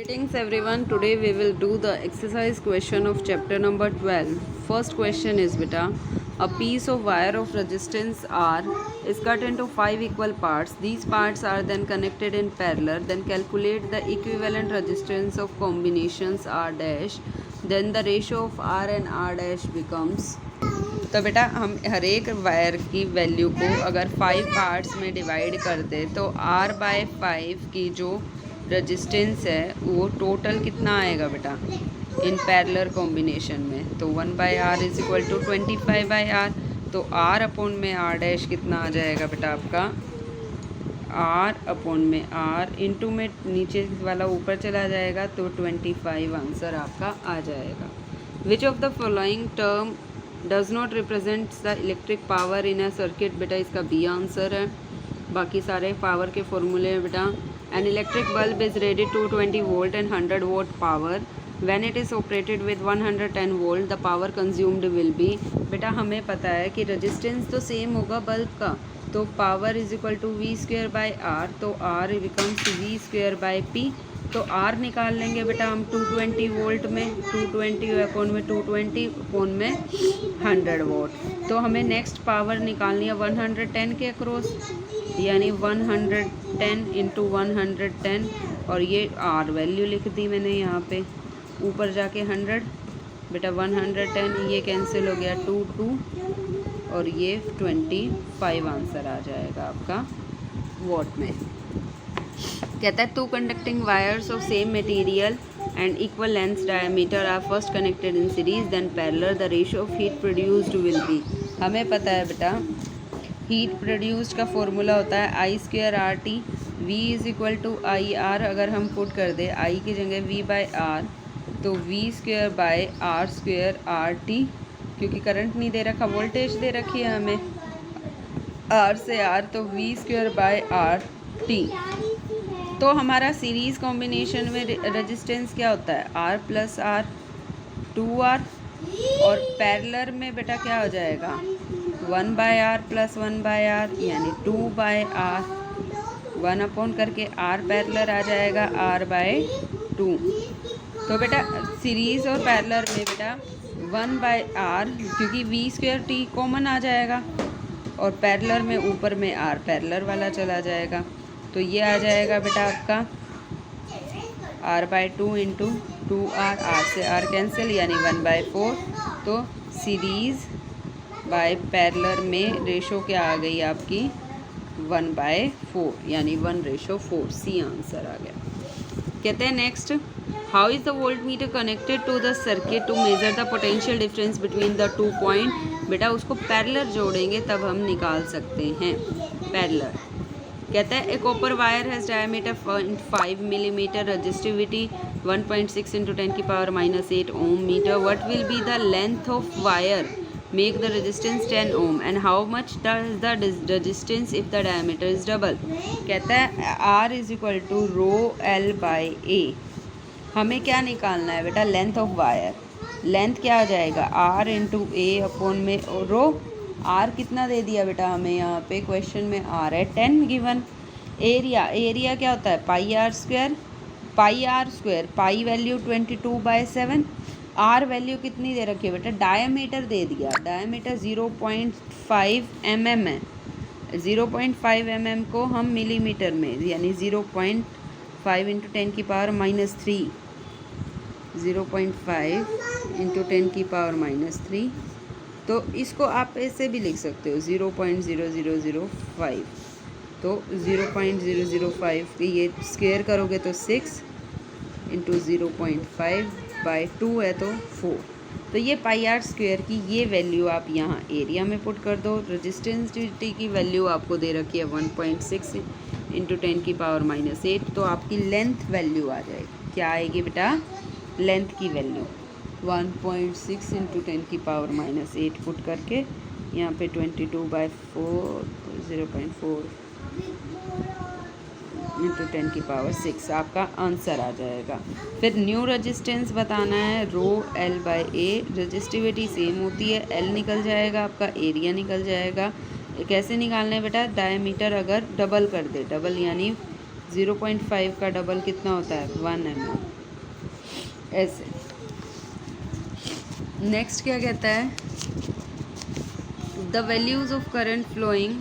Greetings everyone. Today we will do the exercise question of chapter number 12. First question is beta. A piece of wire of resistance R is cut into 5 equal parts. These parts are then connected in parallel. Then calculate the equivalent resistance of combinations R dash. Then the ratio of R and R dash becomes. तो बेटा हम हर एक wire की value को अगर 5 parts में divide कर दे तो R/5 की जो रेजिस्टेंस है वो टोटल कितना आएगा बेटा इन पैरेलल कॉम्बिनेशन में। तो 1/R is equal to 25/R। तो R अपॉन में R डैश कितना आ जाएगा बेटा आपका R अपॉन में R इंटू में नीचे वाला ऊपर चला जाएगा तो 25 आंसर आपका आ जाएगा। Which of the following term does not represents the electric power in a circuit. बेटा इसका बी आंसर है। बाकी सारे पावर के फॉर्मूले हैं बेटा। An electric bulb is ready 220 volt and 100 vote power when it is operated with 110 volt the power consumed will be. बेटा हमें पता है कि रेजिस्टेंस तो सेम होगा बल्ब का, तो power is equal to V²/R। तो R बिकम्स V²/P। तो R निकाल लेंगे बेटा हम 220 वोल्ट में 220 अपॉन में 220 अपॉन में 100 वोट। तो हमें नेक्स्ट पावर निकालनी है 110 के अक्रॉस, यानी 110 इंटू 110 और ये R वैल्यू लिख दी मैंने यहाँ पे। ऊपर जाके 100 बेटा 110 ये कैंसिल हो गया 2 और ये 25 आंसर आ जाएगा आपका वॉट में। कहता है 2 conducting wires of same material and equal length diameter are first connected in series then parallel the ratio of heat produced will be. हमें पता है बेटा हीट प्रोड्यूस्ड का फॉर्मूला होता है I²RT। V is equal to IR अगर हम put कर दे I की जगह V/R तो V²/R²RT, क्योंकि करंट नहीं दे रखा वोल्टेज दे रखी है हमें R से R तो V²/RT। तो हमारा सीरीज़ कॉम्बिनेशन में रेजिस्टेंस क्या होता है R प्लस R 2R और पैरेलल में बेटा क्या हो जाएगा 1/R प्लस 1/R यानी 2/R 1 अपॉन करके R पैरेलल आ जाएगा R/2। तो बेटा सीरीज़ और पैरेलल में बेटा 1/R क्योंकि V²T कॉमन आ जाएगा और पैरेलल में ऊपर में R पैरेलल वाला चला जाएगा। तो ये आ जाएगा बेटा आपका R/2 इंटू 2R R से R कैंसिल यानी 1/4। तो सीरीज़ बाय पैरेलल में रेशो क्या आ गई आपकी 1/4 यानी 1:4। सी आंसर आ गया। कहते हैं next how is the voltmeter connected to the circuit to measure the potential difference between the 2 point. बेटा उसको पैरेलल जोड़ेंगे तब हम निकाल सकते हैं पैरेलल। कहता है a copper wire has diameter 0.5 millimetre resistivity 1.6 into 10⁻⁻8 ohm metre. What will be the length of wire make the resistance 10 ohm and how much does the resistance if the diameter is double. कहता है R is equal to ρL/A। हमें क्या निकालना है बेटा length of wire. Length क्या आ जाएगा R into A upon में रो। R कितना दे दिया बेटा हमें यहाँ पे क्वेश्चन में R है 10 गिवन। एरिया क्या होता है πr²। Pi value 22/7। R value कितनी दे रखी है बेटा डायमीटर दे दिया। डायमीटर 0.5 mm है। 0.5 mm को हम मिलीमीटर में यानी 0.5 इंटू 10⁻³ 0.5 इंटू 10⁻³ तो इसको आप ऐसे भी लिख सकते हो 0.0005। तो 0.005 की ये स्क्वायर करोगे तो 6 इंटू 0.5/2 है तो 4। तो ये πr² की ये वैल्यू आप यहाँ एरिया में पुट कर दो। रेजिस्टेंसिविटी की वैल्यू आपको दे रखी है 1.6 इंटू 10⁻⁸। तो आपकी लेंथ वैल्यू आ जाएगी। क्या आएगी बेटा लेंथ की वैल्यू 1.6 इंटू 10⁻⁸ पुट करके यहाँ पे 22/4 0.4 इंटू 10⁻⁶ आपका आंसर आ जाएगा। फिर न्यू रेजिस्टेंस बताना है ρL/A। रेजिस्टिविटी सेम होती है L निकल जाएगा आपका एरिया निकल जाएगा। कैसे निकालना है बेटा डायमीटर अगर डबल कर दे डबल यानी 0.5 का डबल कितना होता है 1 mm ऐसे। नेक्स्ट क्या कहता है, the values of current following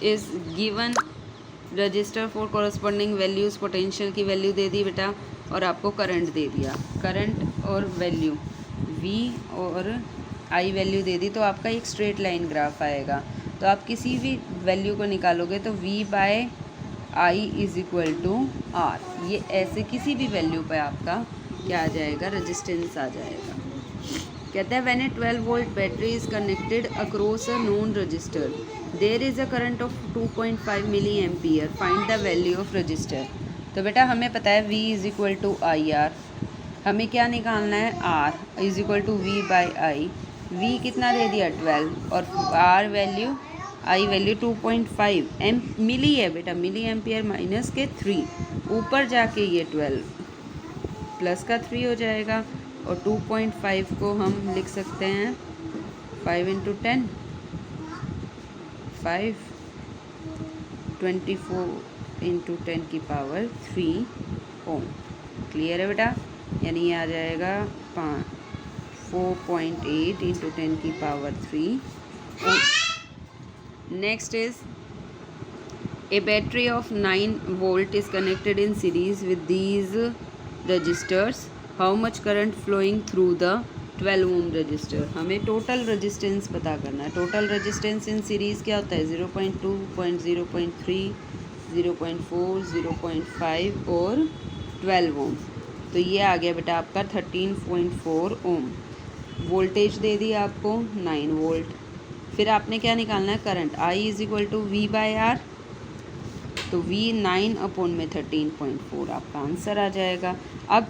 is given register for corresponding values. Potential की वैल्यू दे दी बेटा और आपको करंट दे दिया, करंट और वैल्यू V और I वैल्यू दे दी, तो आपका एक स्ट्रेट लाइन ग्राफ आएगा। तो आप किसी भी वैल्यू को निकालोगे तो V/I is equal to R, ये ऐसे किसी भी वैल्यू पे आपका क्या आ जाएगा, रेजिस्टेंस आ जाएगा। कहता है when a 12 volt battery is connected across a known resistor there is a current of 2.5 milli ampere, find the value of resistor. तो बेटा हमें पता है V is equal to IR, हमें क्या निकालना है, R is equal to V/I। V कितना दे दिया 12 और R value I value 2.5 m milli है बेटा, मिली एम्पियर माइनस के 3, ऊपर जाके ये 12 प्लस का 3 हो जाएगा और 2.5 को हम लिख सकते हैं 5 इंटू 10, 5, 24 इंटू 10 की पावर 3 ओम। क्लियर है बेटा, यानी ये आ जाएगा 4.8 इंटू 10 की power 3 ohm. Next is a battery of 9 volt is connected in series with these resistors. How much current flowing through the 12 ohm resistor? हमें टोटल रेजिस्टेंस पता करना है। टोटल रेजिस्टेंस इन सीरीज़ क्या होता है, 0.2, 0.3, 0.4, 0.5 और 12 ओम। तो ये आ गया बेटा आपका 13.4 ओम। वोल्टेज दे दी आपको 9 वोल्ट। फिर आपने क्या निकालना है, current I is equal to V/R, तो V 9 अपॉन में 13.4 आपका आंसर आ जाएगा। अब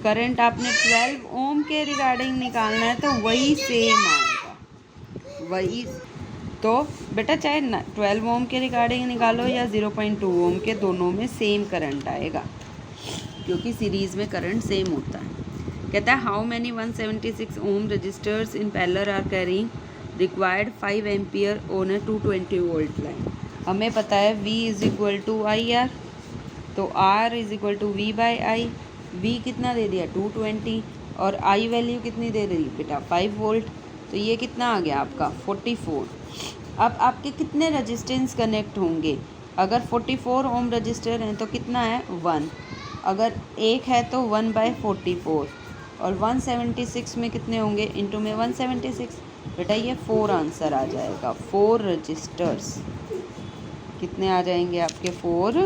करंट आपने 12 ओम के रिगार्डिंग निकालना है तो वही सेम आएगा, वही। तो बेटा चाहे 12 ओम के रिगार्डिंग निकालो या 0.2 ओम के, दोनों में सेम करंट आएगा क्योंकि सीरीज़ में करंट सेम होता है। कहता है how many 176 ohm resistors in parallel are carrying required 5 ampere on a 220 volt line. हमें पता है V is equal to IR, तो R is equal to V/I। V कितना दे दिया 220 और I वैल्यू कितनी दे दी बेटा 5 वोल्ट, तो ये कितना आ गया आपका 44। अब आपके कितने रजिस्टेंस कनेक्ट होंगे, अगर 44 ओम रजिस्टर हैं तो कितना है 1, अगर एक है तो 1/44 और 176 में कितने होंगे, इंटू में 176, बेटा ये 4 आंसर आ जाएगा। 4 रजिस्टर्स कितने आ जाएंगे आपके, 4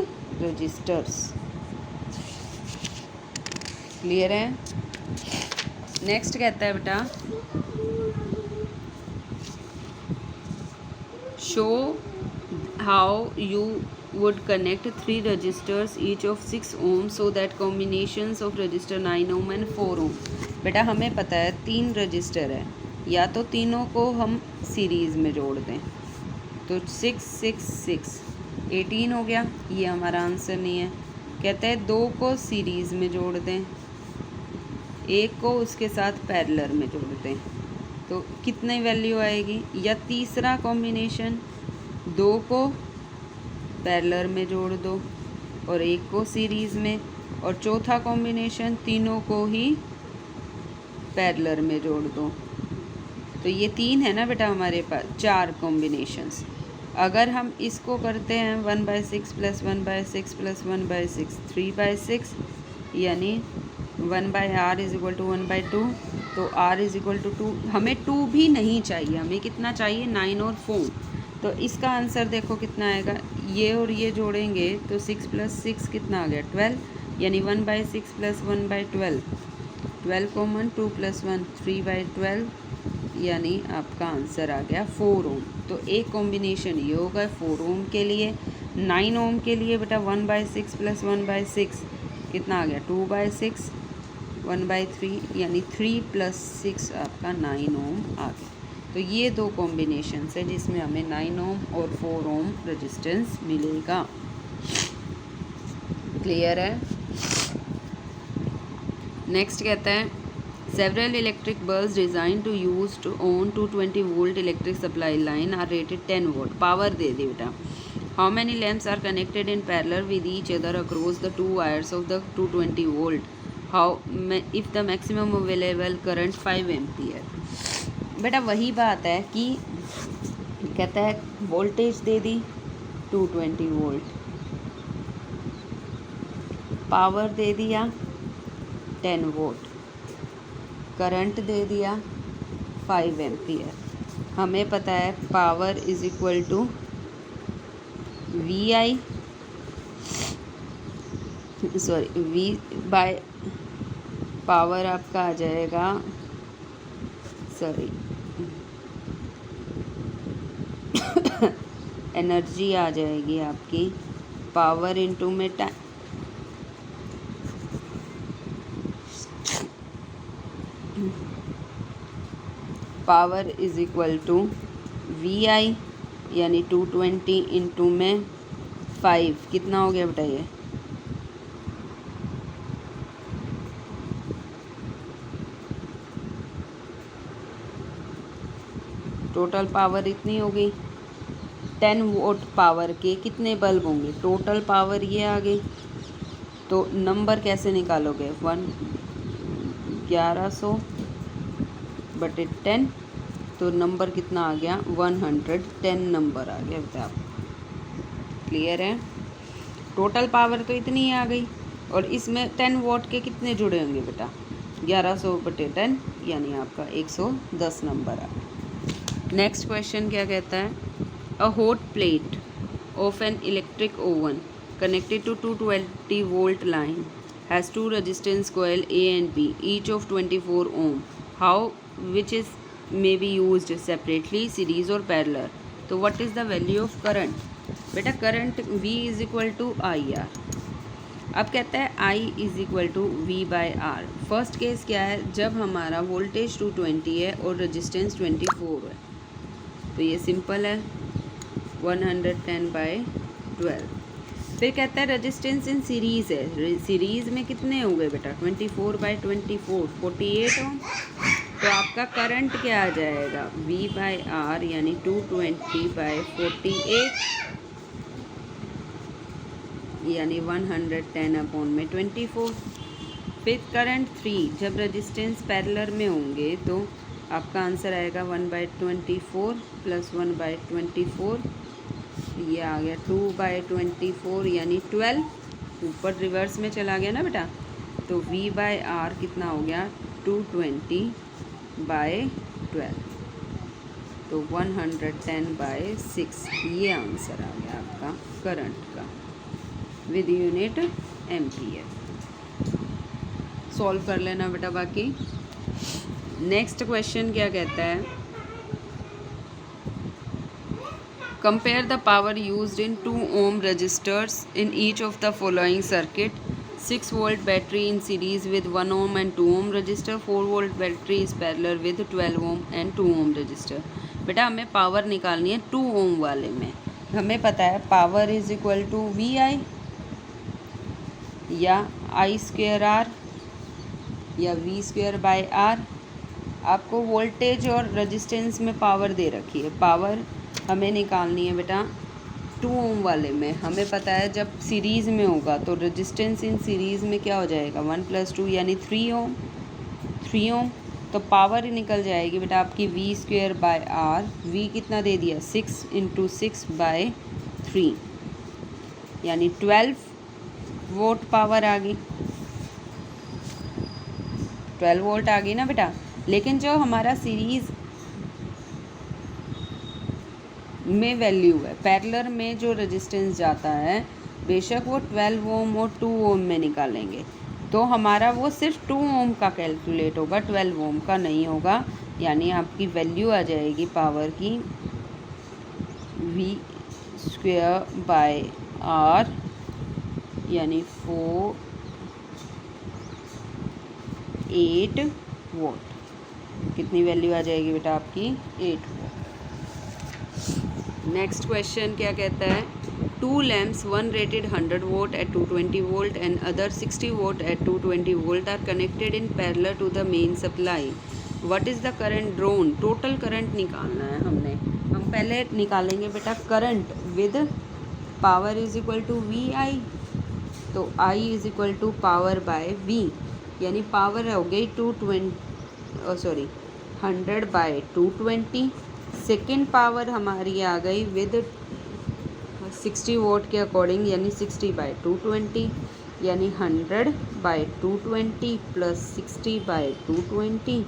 रजिस्टर्स। क्लियर है। नेक्स्ट कहता है बेटा show how you would connect 3 registers each of 6 ohm so that combinations of register 9 ohm and 4 ohm। बेटा हमें पता है 3 रजिस्टर है, या तो तीनों को हम सीरीज़ में जोड़ दें तो 6, 6, 6, 18 हो गया, ये हमारा आंसर नहीं है। कहते हैं 2 को सीरीज़ में जोड़ दें, एक को उसके साथ पैरेलल में जोड़ दें, तो कितनी वैल्यू आएगी, या तीसरा कॉम्बिनेशन 2 को पैरेलल में जोड़ दो और एक को सीरीज़ में, और चौथा कॉम्बिनेशन तीनों को ही पैरेलल में जोड़ दो। तो ये 3 है ना बेटा हमारे पास, 4 कॉम्बिनेशंस। अगर हम इसको करते हैं 1/6 प्लस 1/6 प्लस 1/6 3/6, यानी 1/R इज इक्वल टू 1/2, तो R इज इक्वल टू 2। हमें 2 भी नहीं चाहिए, हमें कितना चाहिए 9 और 4। तो इसका आंसर देखो कितना आएगा, ये और ये जोड़ेंगे तो 6 + 6 कितना आ गया 12, यानी 1/6 प्लस 1/12, 12 कॉमन, 2 + 1 3/12, यानी आपका आंसर आ गया 4 ओम। तो एक कॉम्बिनेशन ये होगा 4 ओम के लिए। 9 ओम के लिए बेटा 1/6 प्लस 1/6 कितना आ गया 2/6, 1/3, यानी 3 + 6 आपका 9 ओम आ गया। तो ये 2 कॉम्बिनेशन है जिसमें हमें 9 ओम और 4 ओम रेजिस्टेंस मिलेगा। क्लियर है। नेक्स्ट कहता है several electric bulbs design to use to on 220 volt electric supply line are rated 10 volt. Power दे दी बेटा। How many lamps are connected in parallel with each other across the 2 wires of the 220 volt how if the maximum available current 5 ampere. बेटा वही बात है कि कहता है वोल्टेज दे दी 220 वोल्ट, पावर दे दिया 10 वोल्ट, करंट दे दिया 5 एम्पियर। हमें पता है power is equal to V I V by power आपका आ जाएगा एनर्जी आ जाएगी आपकी पावर इनटू में time, power is equal to V I यानी 220 इंटू में 5 कितना हो गया बेटा ये टोटल पावर इतनी हो गई। 10 वोट पावर के कितने बल्ब होंगे, टोटल पावर ये आ गई। तो नंबर कैसे निकालोगे 1100 बटे 10, तो नंबर कितना आ गया 110 नंबर आ गया बेटा। क्लियर है, टोटल पावर तो इतनी ही आ गई और इसमें 10 वोट के कितने जुड़े होंगे बेटा 1100 बटे 10 यानी आपका 110 नंबर आ गया। नेक्स्ट क्वेश्चन क्या कहता है, a hot plate of an electric oven connected to 220 volt line has two resistance coil A and B each of 24 ohm. How which is may be used separately, series or parallel? तो what is the value of current? बेटा current V is equal to IR। अब कहता है I is equal to V by R। First case क्या है, जब हमारा voltage 220 है और रेजिस्टेंस 24 है, तो ये सिंपल है 110 बाय 12। फिर कहता है रेजिस्टेंस इन सीरीज़ है, सीरीज़ में कितने हो गए बेटा 24 बाई 24 48 ओम। तो आपका करंट क्या आ जाएगा V बाई R यानी 220 बाई 48 यानी 110 अपॉन में 24। फिर करंट 3 जब रेजिस्टेंस पैरेलल में होंगे तो आपका आंसर आएगा 1/24 प्लस 1/24, ये आ गया 2/24 यानी 12। ऊपर रिवर्स में चला गया ना बेटा, तो V बाय R कितना हो गया 220 बाय 12, तो 110/6। ये आंसर आ गया आपका करंट का विद यूनिट एम्पियर। सॉल्व कर लेना बेटा बाकी। नेक्स्ट क्वेश्चन क्या कहता है, compare the power used in 2 ohm resistors in each of the following circuit. 6 volt battery in series with 1 ohm and 2 ohm resistor. 4 volt battery is parallel with 12 ohm and 2 ohm resistor। बेटा हमें power निकालनी है 2 ohm वाले में। हमें पता है power is equal to V I या आई स्क्वेयर आर या वी स्क्वेयर बाय आर। आपको वोल्टेज और रेजिस्टेंस में पावर दे रखी है, पावर हमें निकालनी है बेटा 2 ओम वाले में। हमें पता है जब सीरीज़ में होगा तो रेजिस्टेंस इन सीरीज़ में क्या हो जाएगा 1 + 2 यानी 3 ओम। तो पावर ही निकल जाएगी बेटा आपकी V square by R. V कितना दे दिया 6 × 6/3 यानी 12 वोल्ट पावर आ गई, 12 वोल्ट आ गई ना बेटा। लेकिन जो हमारा सीरीज़ में वैल्यू है, पैरेलल में जो रेजिस्टेंस जाता है बेशक वो 12 ओम और 2 ओम में निकालेंगे, तो हमारा वो सिर्फ 2 ओम का कैलकुलेट होगा, 12 ओम का नहीं होगा। यानी आपकी वैल्यू आ जाएगी पावर की V स्क्वेयर बाय आर यानी 8 वोल्ट। कितनी वैल्यू आ जाएगी बेटा आपकी 8 वोल्ट। नेक्स्ट क्वेश्चन क्या कहता है, 2 lamps, one rated 100 watt at 220 volt and other 60 watt at 220 volt are connected in parallel to the main supply. What is the current drawn? Total current निकालना है हमने। हम पहले निकालेंगे बेटा current with power is equal to V I, तो I is equal to power by V. यानी power हो गई 100/220। सेकेंड पावर हमारी आ गई विद 60 वोट के अकॉर्डिंग, यानी 60/220, यानी 100/220 प्लस 60/220,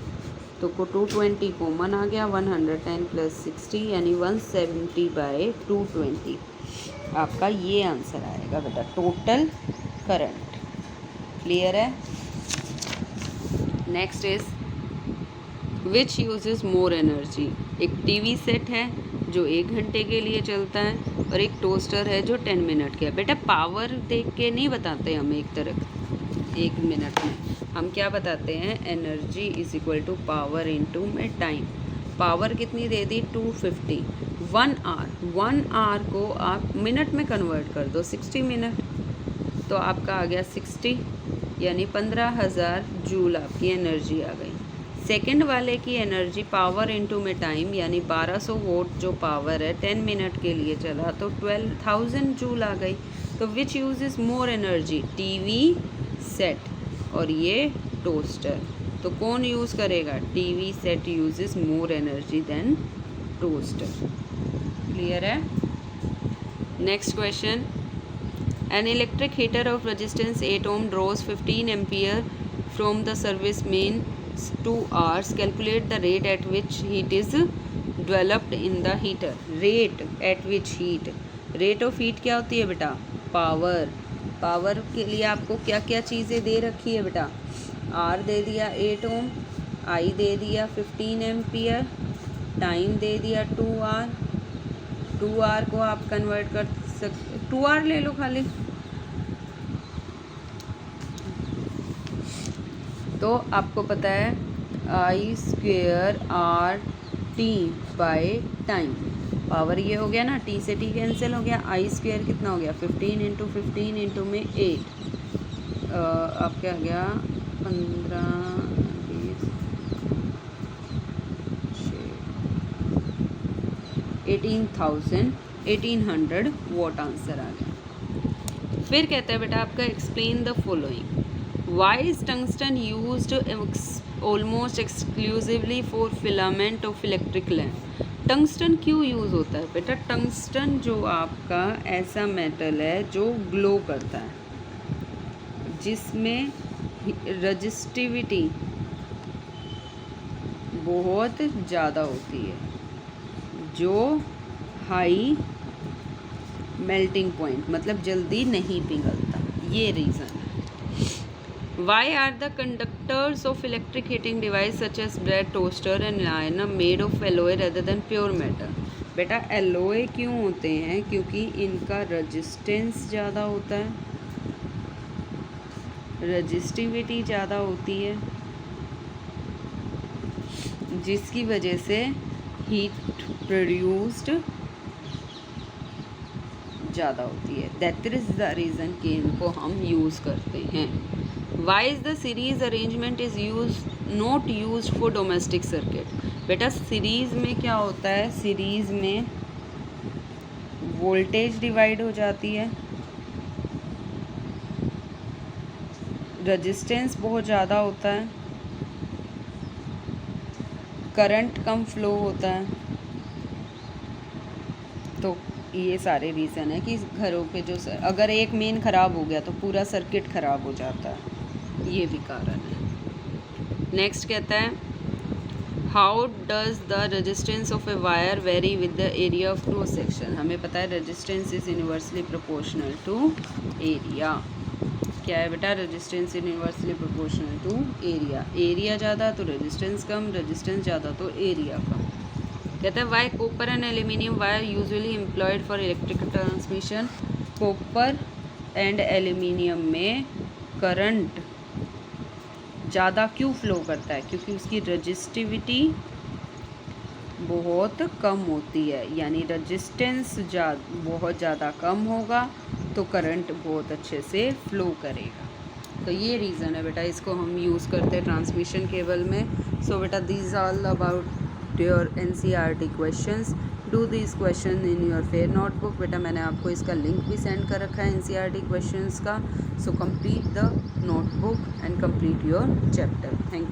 तो 220 कॉमन आ गया, 110 प्लस 60 यानी 170/220। आपका ये आंसर आएगा बेटा टोटल करंट। क्लियर है? Next is which uses more energy. एक टीवी सेट है जो 1 घंटे के लिए चलता है और एक टोस्टर है जो 10 मिनट का है। बेटा पावर देख के नहीं बताते हम एक मिनट में, हम क्या बताते हैं, energy is equal to power into में टाइम। पावर कितनी दे दी 250, 1 आवर को आप मिनट में कन्वर्ट कर दो 60 मिनट, तो आपका आ गया 60 यानी 15,000 जूल आपकी एनर्जी आ गई। सेकंड वाले की एनर्जी पावर इनटू में टाइम यानी 1200 वोट जो पावर है 10 मिनट के लिए चला तो 12,000 जूल आ गई। तो which uses more energy, TV set और ये टोस्टर। तो कौन यूज़ करेगा, TV set uses more energy than toaster. Clear है? Next question, an electric heater of resistance 8 ohm draws 15 ampere from the service main 2 hours. Calculate the rate at which heat is developed in the heater. Rate at which heat, rate of heat क्या होती है बेटा, power. Power के लिए आपको क्या क्या चीज़ें दे रखी है बेटा, R दे दिया 8 ohm, I दे दिया 15 एम्पियर, टाइम दे दिया 2 hour। 2 hour को आप कन्वर्ट कर सकते, 2 hour ले लो खाली, तो आपको पता है I²RT/टाइम। पावर ये हो गया ना, T से T कैंसिल हो गया, I² कितना हो गया 15 × 15 × में 8, आपके आ गया 15 20 1800 वॉट आंसर आ गया। फिर कहता है बेटा आपका explain the following. Why is tungsten used almost exclusively for filament of electric lamp? Tungsten क्यों यूज़ होता है बेटा, टंगस्टन जो आपका ऐसा मेटल है जो ग्लो करता है, जिसमें रजिस्टिविटी बहुत ज़्यादा होती है, जो हाई मेल्टिंग पॉइंट मतलब जल्दी नहीं पिघलता, ये रीज़न है। Why are the conductors of electric heating device such as bread, toaster and iron made of alloy rather than pure metal? बेटा एलोए क्यों होते हैं, क्योंकि इनका रेजिस्टेंस ज़्यादा होता है, रजिस्टिविटी ज़्यादा होती है, जिसकी वजह से हीट प्रोड्यूस्ड ज़्यादा होती है। दैट इज़ द रीज़न कि इनको हम यूज़ करते हैं। Why is the series arrangement is not used for domestic circuit? बेटा सीरीज़ में क्या होता है, सीरीज़ में वोल्टेज डिवाइड हो जाती है, रेजिस्टेंस बहुत ज़्यादा होता है, करंट कम फ्लो होता है। तो ये सारे रीज़न है कि घरों पे जो अगर एक मेन ख़राब हो गया तो पूरा सर्किट ख़राब हो जाता है, ये भी कारण है। नेक्स्ट कहता है how does the resistance of a wire vary with the area of cross section. हमें पता है resistance is inversely proportional to area. क्या है बेटा, resistance is inversely proportional to area. Area ज़्यादा तो रेजिस्टेंस कम, रेजिस्टेंस ज़्यादा तो एरिया कम। कहता है Y copper and aluminium wire usually employed for electrical transmission. Copper and aluminium में करंट ज़्यादा क्यों फ्लो करता है, क्योंकि उसकी रजिस्टिविटी बहुत कम होती है, यानी रजिस्टेंस बहुत ज़्यादा कम होगा तो करंट बहुत अच्छे से फ्लो करेगा। तो ये रीज़न है बेटा, इसको हम यूज़ करते हैं ट्रांसमिशन केबल में। सो बेटा these all about your NCERT questions. Do this question in your fair notebook. बेटा मैंने आपको इसका लिंक भी सेंड कर रखा है NCERT क्वेश्चंस का। So complete the notebook and complete your chapter. Thank you.